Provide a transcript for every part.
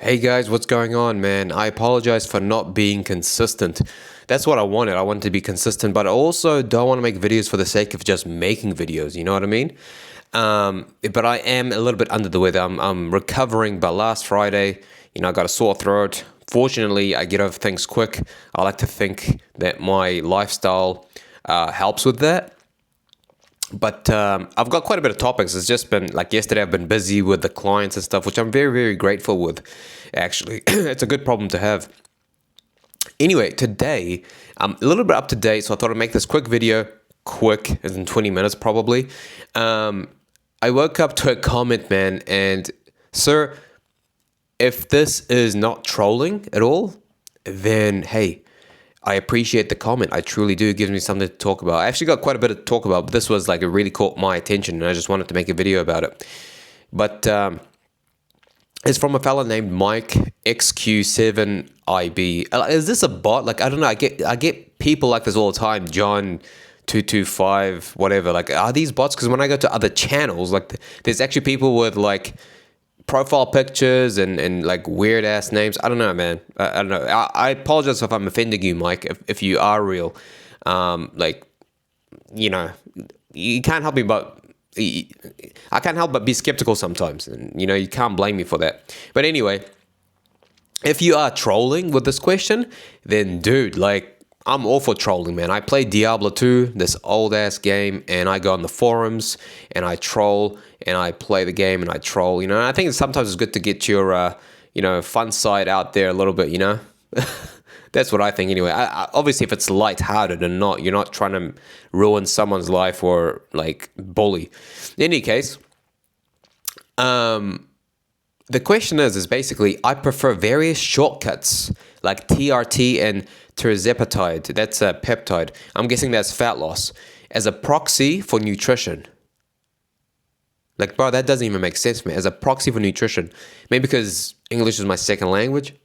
Hey guys, what's going on, man? I apologize for not being consistent. That's what I wanted. I wanted to be consistent, but I also don't want to make videos for the sake of just making videos. You know what I mean? But I am a little bit under the weather. I'm recovering, but last Friday, I got a sore throat. Fortunately, I get over things quick. I like to think that my lifestyle helps with that. But I've got quite a bit of topics. It's just been like yesterday, I've been busy with the clients and stuff, which I'm very, very grateful with, actually. It's a good problem to have. Anyway, today, I'm a little bit up to date, so I thought I'd make this quick video, quick, as in 20 minutes probably. I woke up to a comment, man, and sir, if this is not trolling at all, then hey, I appreciate the comment. I truly do. It gives me something to talk about. I actually got quite a bit to talk about, but this was like it really caught my attention, and I just wanted to make a video about it. But it's from a fella named Mike XQ7IB. Is this a bot? Like I don't know. I get people like this all the time. John 225, whatever. Like are these bots? Because when I go to other channels, like there's actually people with like profile pictures and like weird ass names. I don't know, man. I don't know. I apologize if I'm offending you, Mike, if you are real. Like, you can't help me but I can't help but be skeptical sometimes, and you can't blame me for that. But anyway, if you are trolling with this question, then dude, like I'm all for trolling, man. I play Diablo 2, this old ass game, and I go on the forums and I troll and I play the game and I troll, and I think sometimes it's good to get your, fun side out there a little bit, That's what I think anyway. Obviously, if it's light-hearted and you're not trying to ruin someone's life or like bully. In any case, the question is basically, I prefer various shortcuts like TRT and tirzepatide. That's a peptide. I'm guessing that's fat loss as a proxy for nutrition. Like, bro, that doesn't even make sense, man. As a proxy for nutrition. Maybe because English is my second language,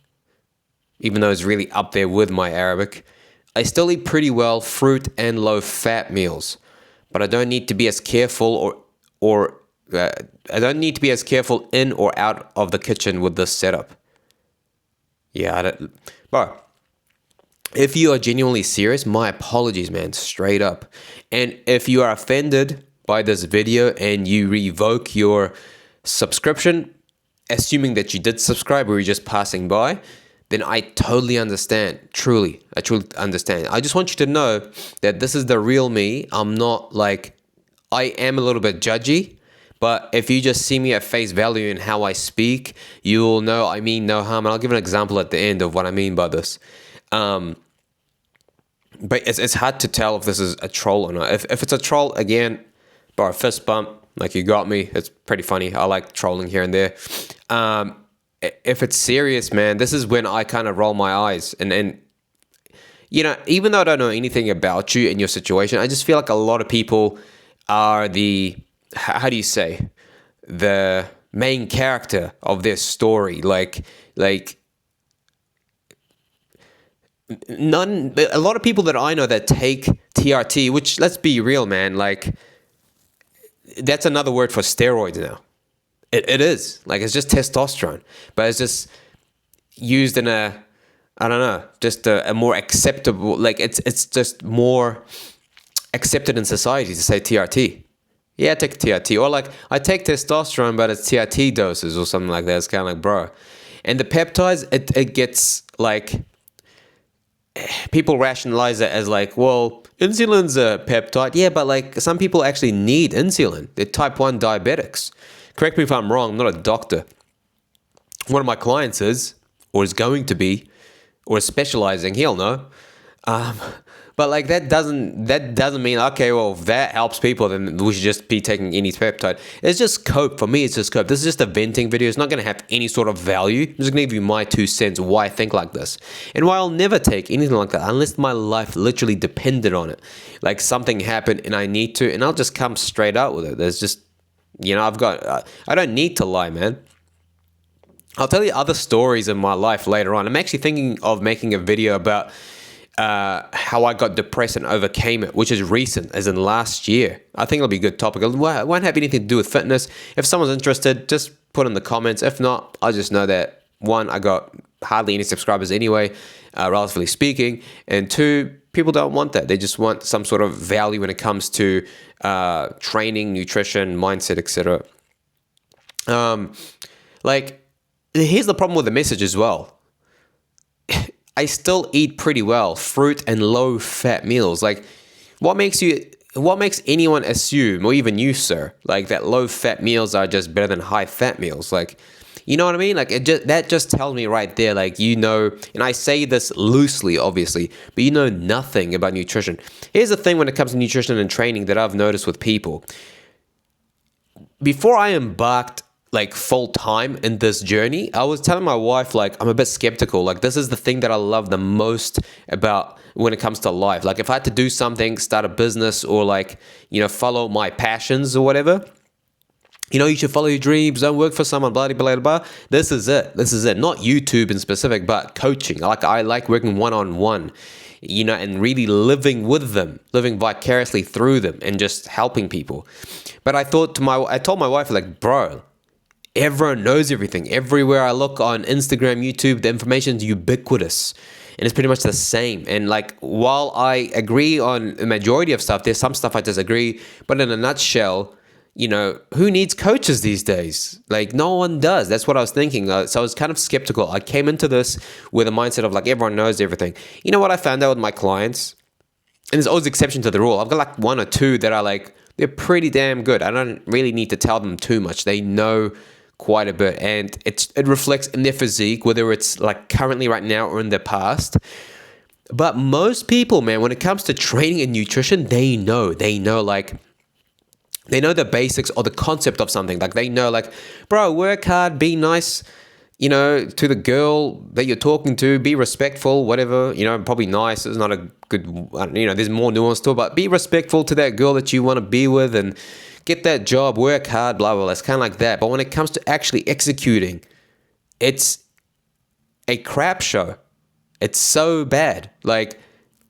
even though it's really up there with my Arabic. I still eat pretty well fruit and low-fat meals, but I don't need to be as careful I don't need to be as careful in or out of the kitchen with this setup. Yeah, bro. If you are genuinely serious, my apologies, man, straight up. And if you are offended by this video and you revoke your subscription, assuming that you did subscribe or you're just passing by, then I totally understand. I truly understand. I just want you to know that this is the real me. I'm not like, I am a little bit judgy, but if you just see me at face value in how I speak, you'll know I mean no harm. And I'll give an example at the end of what I mean by this. But it's hard to tell if this is a troll or not. If it's a troll, again, bro, fist bump, like you got me. It's pretty funny. I like trolling here and there. If it's serious, man, this is when I kind of roll my eyes. And even though I don't know anything about you and your situation, I just feel like a lot of people are how do you say, the main character of their story. Like a lot of people that I know that take TRT, which, let's be real, man, like that's another word for steroids now. It is like, it's just testosterone, but it's just used in I don't know, just a more acceptable, like it's just more accepted in society to say TRT. Yeah, I take TRT, or like I take testosterone, but it's TRT doses or something like that. It's kind of like, bro. And the peptides, it gets like, people rationalize it as like, well, insulin's a peptide. Yeah, but like some people actually need insulin. They're type 1 diabetics. Correct me if I'm wrong. I'm not a doctor. One of my clients is, or is going to be, or is specializing. He'll know. But like that doesn't mean, okay, well, if that helps people, then we should just be taking any peptide. It's just cope. For me, it's just cope. This is just a venting video. It's not going to have any sort of value. I'm just going to give you my 2 cents why I think like this. And why I'll never take anything like that unless my life literally depended on it. Like something happened and I need to, and I'll just come straight out with it. There's just, I don't need to lie, man. I'll tell you other stories in my life later on. I'm actually thinking of making a video about how I got depressed and overcame it, which is recent, as in last year. I think it'll be a good topic. It won't have anything to do with fitness. If someone's interested, just put in the comments. If not, I just know that one, I got hardly any subscribers anyway, relatively speaking. And two, people don't want that. They just want some sort of value when it comes to training, nutrition, mindset, etc. Like, here's the problem with the message as well. I still eat pretty well, fruit and low fat meals. Like, what makes anyone assume, or even you, sir, like that low fat meals are just better than high fat meals? Like, you know what I mean? Like, that just tells me right there, like, you know, and I say this loosely, obviously, but you know nothing about nutrition. Here's the thing when it comes to nutrition and training that I've noticed with people. Before I embarked like full time in this journey, I was telling my wife, like, I'm a bit skeptical. Like, this is the thing that I love the most about when it comes to life. Like, if I had to do something, start a business, or like, you know, follow my passions or whatever, you know, you should follow your dreams, don't work for someone, blah, blah, blah, blah. This is it. Not YouTube in specific, but coaching. Like, I like working one-on-one, you know, and really living with them, living vicariously through them, and just helping people. But I told my wife, like, bro, everyone knows everything. Everywhere I look on Instagram, YouTube, the information is ubiquitous. And it's pretty much the same. And like, while I agree on the majority of stuff, there's some stuff I disagree. But in a nutshell, you know, who needs coaches these days? Like, no one does. That's what I was thinking. So I was kind of skeptical. I came into this with a mindset of like, everyone knows everything. You know what I found out with my clients? And there's always exception to the rule. I've got like one or two that are like, they're pretty damn good. I don't really need to tell them too much. They know quite a bit, and it reflects in their physique, whether it's like currently right now or in the past. But most people, man, when it comes to training and nutrition, they know like, they know the basics or the concept of something. Like, they know, like, bro, work hard, be nice, you know, to the girl that you're talking to, be respectful, whatever, you know, probably nice is not a good, you know, there's more nuance to it, but be respectful to that girl that you want to be with, and get that job, work hard, blah, blah, blah. It's kind of like that. But when it comes to actually executing, it's a crap show. It's so bad. Like,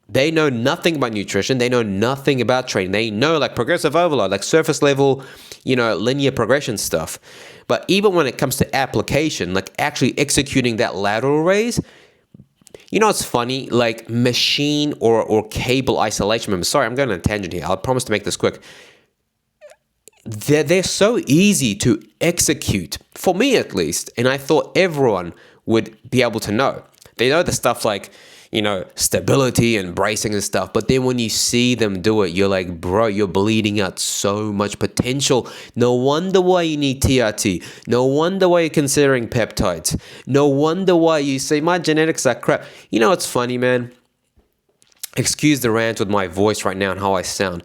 they know nothing about nutrition. They know nothing about training. They know like progressive overload, like surface level, you know, linear progression stuff. But even when it comes to application, like actually executing that lateral raise, you know, it's funny, like machine or cable isolation. Sorry, I'm going on a tangent here. I'll promise to make this quick. They're so easy to execute, for me at least, and I thought everyone would be able to know. They know the stuff like, you know, stability and bracing and stuff, but then when you see them do it, you're like, bro, you're bleeding out so much potential. No wonder why you need TRT. No wonder why you're considering peptides. No wonder why you say, my genetics are crap. You know, it's funny, man. Excuse the rant with my voice right now and how I sound.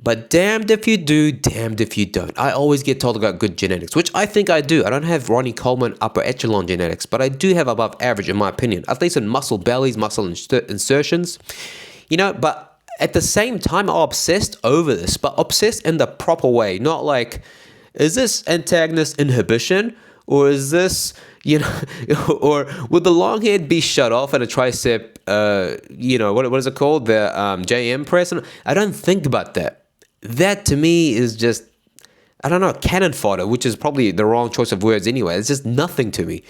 But damned if you do, damned if you don't. I always get told I got good genetics, which I think I do. I don't have Ronnie Coleman upper echelon genetics, but I do have above average in my opinion, at least in muscle bellies, muscle insertions. You know, but at the same time, I'm obsessed over this, but obsessed in the proper way. Not like, is this antagonist inhibition? Or is this, you know, or would the long head be shut off and a tricep, you know, what is it called? The JM press? I don't think about that. That to me is just, I don't know, cannon fodder, which is probably the wrong choice of words anyway. It's just nothing to me.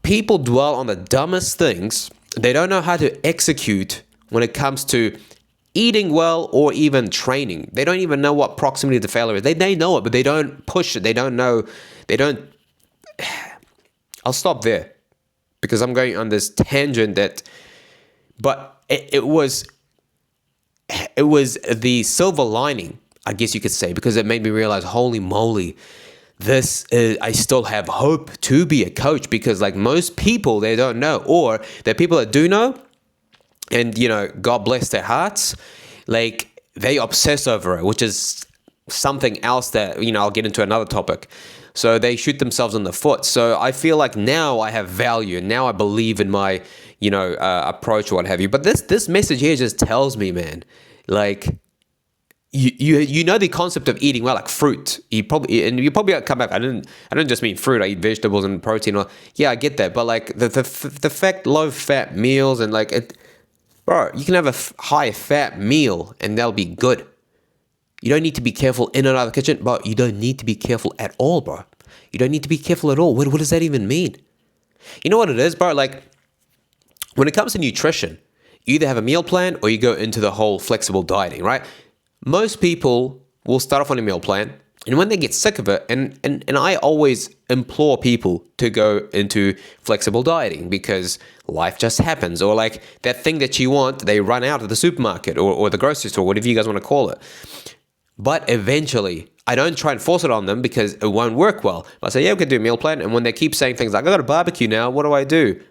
People dwell on the dumbest things. They don't know how to execute when it comes to eating well or even training. They don't even know what proximity to failure is. They know it, but they don't push it. They don't know. They don't. I'll stop there because I'm going on this tangent but it was the silver lining, I guess you could say, because it made me realize, holy moly, I still have hope to be a coach, because like most people, they don't know, or the people that do know, and you know, God bless their hearts, like they obsess over it, which is something else that, you know, I'll get into another topic. So they shoot themselves in the foot. So I feel like now I have value, and now I believe in my, you know, approach or what have you. But this message here just tells me, man, like you know the concept of eating well, like fruit. You probably come back. I don't just mean fruit. I eat vegetables and protein. Yeah, I get that. But like the fact low fat meals and like it, bro, you can have a high fat meal and they'll be good. You don't need to be careful in and out of the kitchen, but you don't need to be careful at all, bro. You don't need to be careful at all. What does that even mean? You know what it is, bro? Like, when it comes to nutrition, you either have a meal plan or you go into the whole flexible dieting, right? Most people will start off on a meal plan, and when they get sick of it, and I always implore people to go into flexible dieting because life just happens, or like that thing that you want, they run out at the supermarket or the grocery store, whatever you guys want to call it. But eventually, I don't try and force it on them because it won't work well. I say, yeah, we can do a meal plan. And when they keep saying things like, I got a barbecue now, what do I do?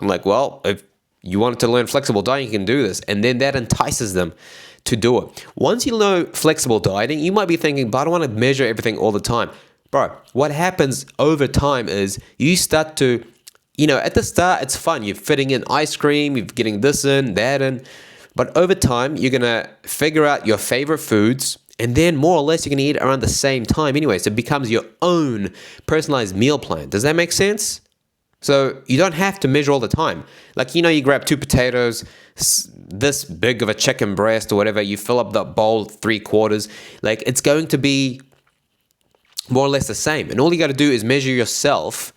I'm like, well, if you wanted to learn flexible dieting, you can do this. And then that entices them to do it. Once you know flexible dieting, you might be thinking, but I don't want to measure everything all the time. Bro, what happens over time is you start to, at the start, it's fun. You're fitting in ice cream, you're getting this in, that in. But over time, you're going to figure out your favorite foods, and then more or less you're going to eat around the same time anyway. So it becomes your own personalized meal plan. Does that make sense? So you don't have to measure all the time. Like, you grab 2 potatoes, this big of a chicken breast or whatever, you fill up that bowl 3/4. Like, it's going to be more or less the same. And all you got to do is measure yourself,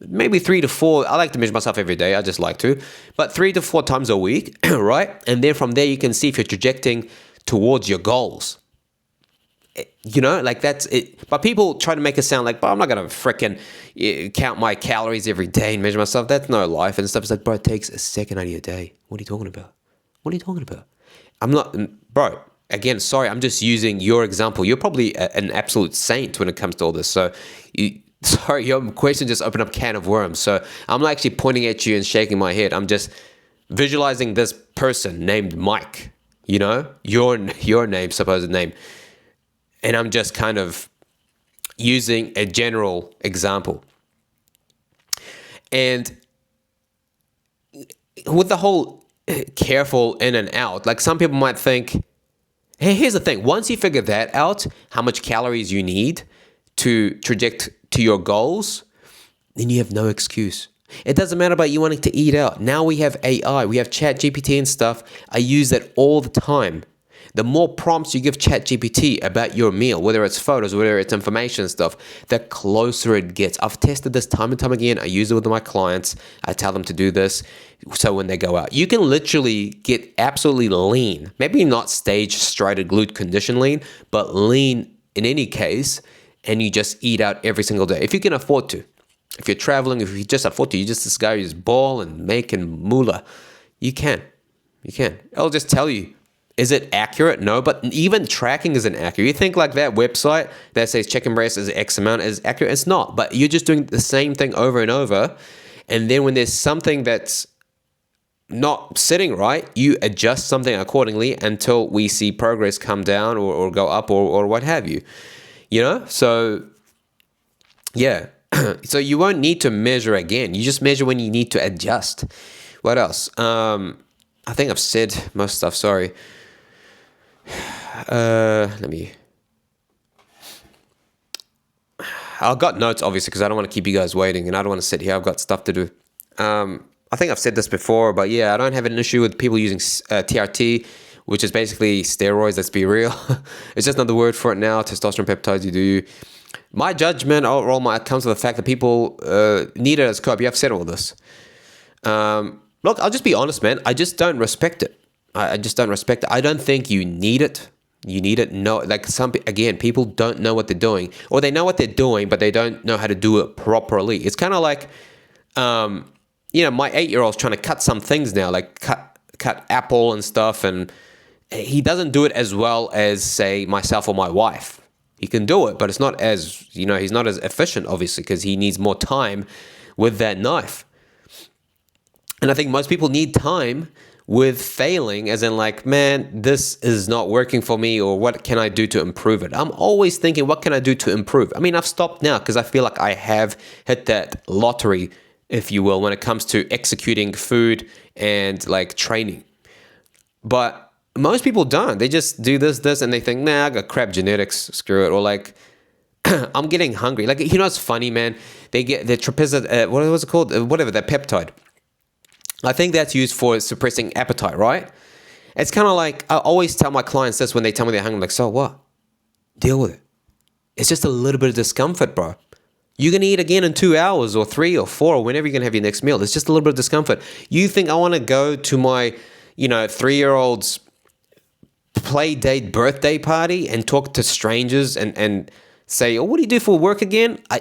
maybe 3 to 4. I like to measure myself every day. I just like to. But 3 to 4 times a week, right? And then from there, you can see if you're trajecting towards your goals. Like that's it. But people try to make it sound like, but I'm not going to frickin' count my calories every day and measure myself. That's no life and stuff. It's like, bro, it takes a second out of your day. What are you talking about? What are you talking about? I'm not, bro, again, sorry, I'm just using your example. You're probably an absolute saint when it comes to all this. So, sorry, your question just opened up a can of worms. So I'm not actually pointing at you and shaking my head. I'm just visualizing this person named Mike, your name, supposed name. And I'm just kind of using a general example. And with the whole careful in and out, like some people might think, hey, here's the thing. Once you figure that out, how much calories you need to traject to your goals, then you have no excuse. It doesn't matter about you wanting to eat out. Now we have AI, we have ChatGPT and stuff. I use that all the time. The more prompts you give ChatGPT about your meal, whether it's photos, whether it's information stuff, the closer it gets. I've tested this time and time again. I use it with my clients. I tell them to do this. So when they go out, you can literally get absolutely lean. Maybe not stage striated glute condition lean, but lean in any case. And you just eat out every single day. If you can afford to. If you're traveling, if you just afford to, you just this guy who's ball and making moolah. You can. I'll just tell you. Is it accurate? No, but even tracking isn't accurate. You think like that website that says chicken breast is X amount is accurate. It's not, but you're just doing the same thing over and over. And then when there's something that's not sitting right, you adjust something accordingly until we see progress come down or go up or what have you. So yeah. So you won't need to measure again. You just measure when you need to adjust. What else? I think I've said most stuff, sorry. I've got notes obviously because I don't want to keep you guys waiting and I don't want to sit here. I've got stuff to do. I think I've said this before, but yeah, I don't have an issue with people using TRT, which is basically steroids. Let's be real. It's just another word for it now. Testosterone peptides. You do. My judgment overall comes to the fact that people need it as cope. You have said all this. Look, I'll just be honest, man. I just don't respect it. I just don't respect it. I don't think you need it. You need it. No, like people don't know what they're doing, or they know what they're doing, but they don't know how to do it properly. It's kind of like, my 8-year-old's trying to cut some things now, like cut apple and stuff, and he doesn't do it as well as, say, myself or my wife. He can do it, but it's not as, he's not as efficient, obviously, because he needs more time with that knife. And I think most people need time with failing, as in like, man, this is not working for me, or what can I do to improve it? I'm always thinking, what can I do to improve? I mean, I've stopped now because I feel like I have hit that lottery, if you will, when it comes to executing food and like training. But most people don't. They just do this, and they think, nah, I got crap genetics, screw it. Or like, I'm getting hungry. Like, it's funny, man. They get the trapezid, what was it called? Whatever, that peptide. I think that's used for suppressing appetite, right? It's kind of like, I always tell my clients this when they tell me they're hungry. I'm like, so what? Deal with it. It's just a little bit of discomfort, bro. You're going to eat again in 2 hours or 3 or 4 or whenever you're going to have your next meal. It's just a little bit of discomfort. You think I want to go to my, 3-year-old's play date birthday party and talk to strangers and say, oh, what do you do for work again? I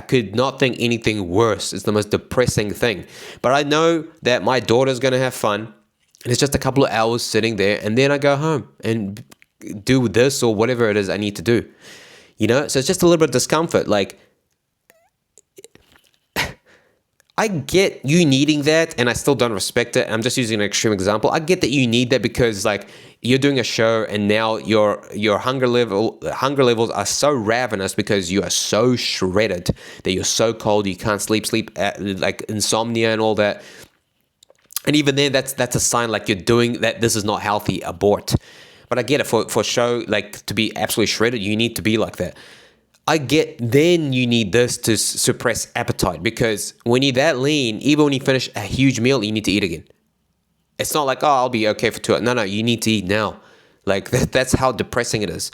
could not think anything worse. It's the most depressing thing. But I know that my daughter's going to have fun, and it's just a couple of hours sitting there, and then I go home and do this or whatever it is I need to do. So it's just a little bit of discomfort. Like, I get you needing that, and I still don't respect it. I'm just using an extreme example. I get that you need that because, like, you're doing a show, and now your hunger levels are so ravenous because you are so shredded that you're so cold you can't sleep, like insomnia and all that. And even then, that's a sign like you're doing that. This is not healthy. Abort. But I get it for show, like, to be absolutely shredded, you need to be like that. I get then you need this to suppress appetite, because when you're that lean, even when you finish a huge meal, you need to eat again. It's not like, oh, I'll be okay for 2 hours. No, you need to eat now. Like, that's how depressing it is.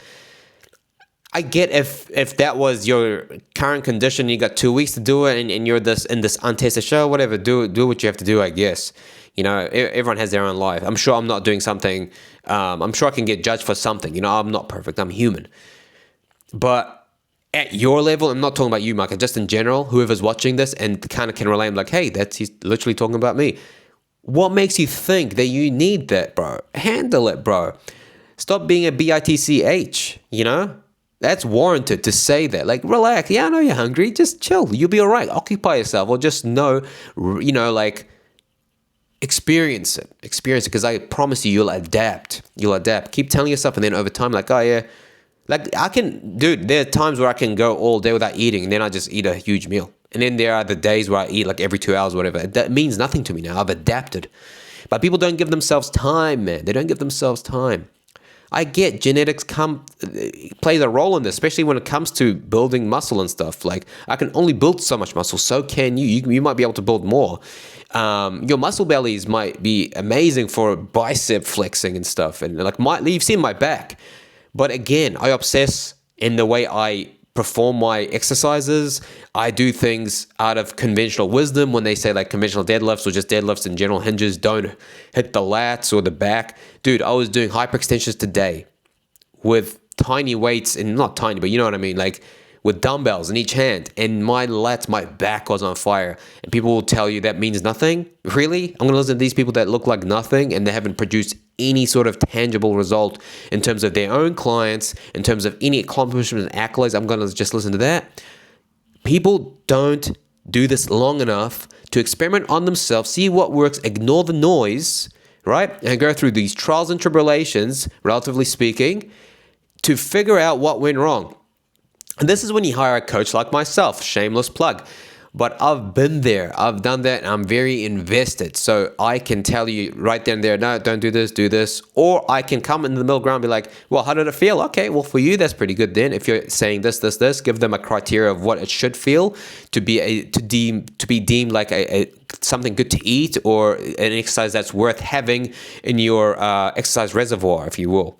I get if that was your current condition, you got 2 weeks to do it, and you're in this untested show, whatever, do what you have to do, I guess. Everyone has their own life. I'm sure I'm not doing something. I'm sure I can get judged for something. I'm not perfect. I'm human. But at your level, I'm not talking about you, Micah, just in general, whoever's watching this and kind of can relate, I'm like, hey, he's literally talking about me. What makes you think that you need that, bro? Handle it, bro. Stop being a bitch, That's warranted to say that. Like, relax. Yeah, I know you're hungry. Just chill. You'll be all right. Occupy yourself, or just know, like, experience it, because I promise you'll adapt. Keep telling yourself, and then over time, like, oh yeah, like, there are times where I can go all day without eating, and then I just eat a huge meal. And then there are the days where I eat like every 2 hours or whatever. That means nothing to me now. I've adapted. But people don't give themselves time, man. They don't give themselves time. I get genetics plays a role in this, especially when it comes to building muscle and stuff. Like, I can only build so much muscle, so can you. You might be able to build more. Your muscle bellies might be amazing for bicep flexing and stuff. And like, you've seen my back. But again, I obsess in the way I perform my exercises. I do things out of conventional wisdom when they say, like, conventional deadlifts or just deadlifts in general, hinges don't hit the lats or the back. Dude, I was doing hyperextensions today with tiny weights, and not tiny, but you know what I mean, like with dumbbells in each hand, and my back was on fire. And people will tell you that means nothing. Really? I'm going to listen to these people that look like nothing, and they haven't produced any sort of tangible result in terms of their own clients, in terms of any accomplishment and accolades. I'm going to just listen to that. People don't do this long enough to experiment on themselves, see what works, ignore the noise, right? And go through these trials and tribulations, relatively speaking, to figure out what went wrong. And this is when you hire a coach like myself, shameless plug. But I've been there, I've done that, and I'm very invested. So I can tell you right then and there, no, don't do this, do this. Or I can come in the middle ground and be like, well, how did it feel? Okay, well, for you, that's pretty good then. If you're saying this, give them a criteria of what it should feel to be deemed like a something good to eat, or an exercise that's worth having in your exercise reservoir, if you will.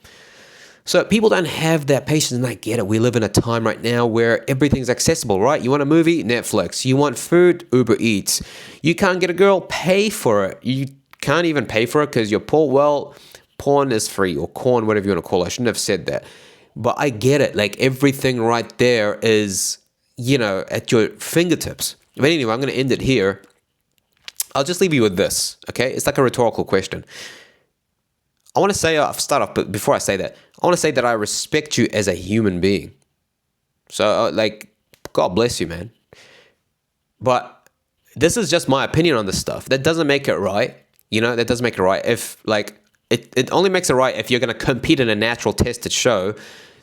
So people don't have that patience, and I get it. We live in a time right now where everything's accessible, right? You want a movie? Netflix. You want food? Uber Eats. You can't get a girl? Pay for it. You can't even pay for it because you're poor. Well, porn is free, or corn, whatever you want to call it. I shouldn't have said that. But I get it. Like, everything right there is, at your fingertips. But anyway, I'm going to end it here. I'll just leave you with this, okay? It's like a rhetorical question. I want to say, I'll start off, but before I say that, I want to say that I respect you as a human being. So, God bless you, man. But this is just my opinion on this stuff. That doesn't make it right. That doesn't make it right. If, it only makes it right if you're going to compete in a natural tested show,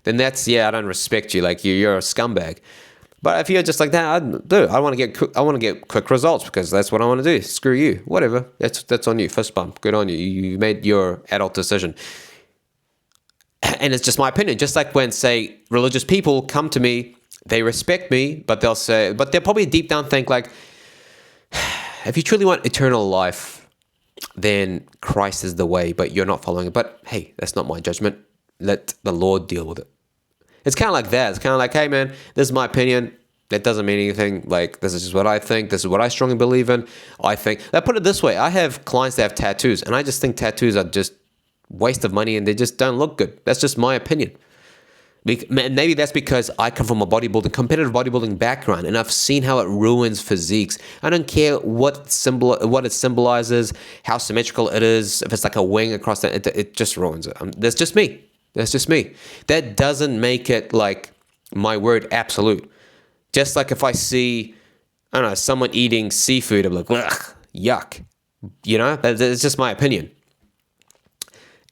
then I don't respect you. Like, you're a scumbag. But if you're just like that, I want to get quick results because that's what I want to do. Screw you. Whatever. That's on you. Fist bump. Good on you. You made your adult decision. And it's just my opinion. Just like when, say, religious people come to me, they respect me, but they'll probably deep down think like, if you truly want eternal life, then Christ is the way, but you're not following it. But hey, that's not my judgment. Let the Lord deal with it. It's kind of like that. It's kind of like, hey, man, this is my opinion. That doesn't mean anything. Like, this is just what I think. This is what I strongly believe in. I think, I put it this way. I have clients that have tattoos, and I just think tattoos are just waste of money and they just don't look good. That's just my opinion. Maybe that's because I come from a competitive bodybuilding background, and I've seen how it ruins physiques. I don't care what it symbolizes, how symmetrical it is, if it's like a wing across that, it just ruins it. That's just me. That's just me. That doesn't make it like my word absolute. Just like if I see, I don't know, someone eating seafood, I'm like, ugh, yuck. You know, that's just my opinion.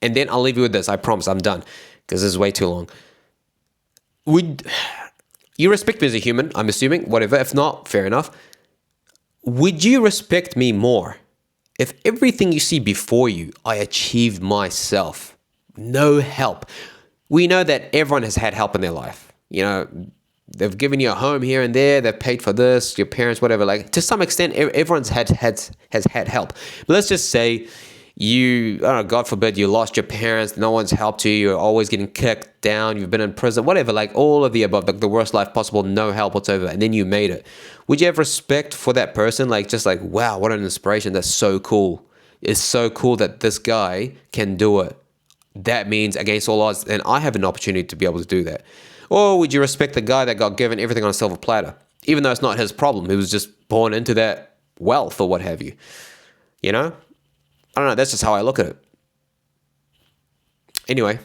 And then I'll leave you with this. I promise I'm done because this is way too long. Would you respect me as a human? I'm assuming, whatever. If not, fair enough. Would you respect me more if everything you see before you, I achieved myself? No help. We know that everyone has had help in their life. You know, they've given you a home here and there. They've paid for this, your parents, whatever. Like, to some extent, everyone's has had help. But let's just say you, I don't know, God forbid, you lost your parents, no one's helped you, you're always getting kicked down, you've been in prison, whatever, like all of the above, like the worst life possible, no help whatsoever, and then you made it. Would you have respect for that person? Like, just like, wow, what an inspiration, that's so cool. It's so cool that this guy can do it. That means against all odds, and I have an opportunity to be able to do that. Or would you respect the guy that got given everything on a silver platter, even though it's not his problem, he was just born into that wealth or what have you, you know? I don't know, that's just how I look at it. Anyway,